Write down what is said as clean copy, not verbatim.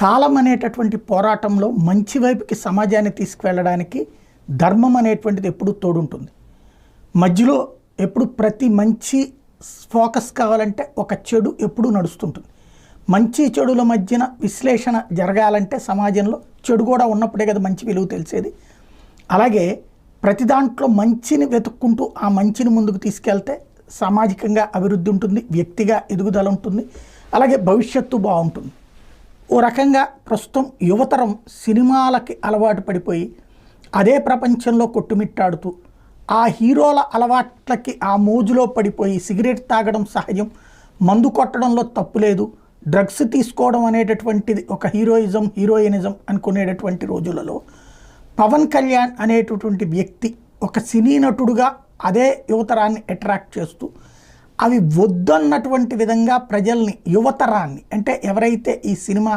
కాలం అనేటటువంటి పోరాటంలో మంచి వైపుకి సమాజాన్ని తీసుకువెళ్ళడానికి ధర్మం అనేటువంటిది ఎప్పుడూ తోడుంటుంది. మధ్యలో ఎప్పుడు ప్రతి మంచి ఫోకస్ కావాలంటే ఒక చెడు ఎప్పుడూ నడుస్తుంటుంది. మంచి చెడుల మధ్యన విశ్లేషణ జరగాలంటే సమాజంలో చెడు కూడా ఉన్నప్పుడే కదా మంచి విలువ తెలిసేది. అలాగే ప్రతి దాంట్లో మంచిని వెతుక్కుంటూ ఆ మంచిని ముందుకు తీసుకెళ్తే సామాజికంగా అభివృద్ధి ఉంటుంది, వ్యక్తిగా ఎదుగుదల ఉంటుంది, అలాగే భవిష్యత్తు బాగుంటుంది. ఓ రకంగా ప్రస్తుతం యువతరం సినిమాలకి అలవాటు పడిపోయి అదే ప్రపంచంలో కొట్టుమిట్టాడుతూ ఆ హీరోల అలవాట్లకి ఆ మోజులో పడిపోయి సిగరెట్ తాగడం సహజం, మందు కొట్టడంలో తప్పు లేదు, డ్రగ్స్ తీసుకోవడం అనేటటువంటిది ఒక హీరోయినిజం అనుకునేటటువంటి రోజులలో పవన్ కళ్యాణ్ అనేటటువంటి వ్యక్తి ఒక సినీ నటుడుగా అదే యువతరాన్ని అట్రాక్ట్ చేస్తూ అవి వద్దన్నటువంటి విధంగా ప్రజల్ని యువతరాన్ని అంటే ఎవరైతే ఈ సినిమా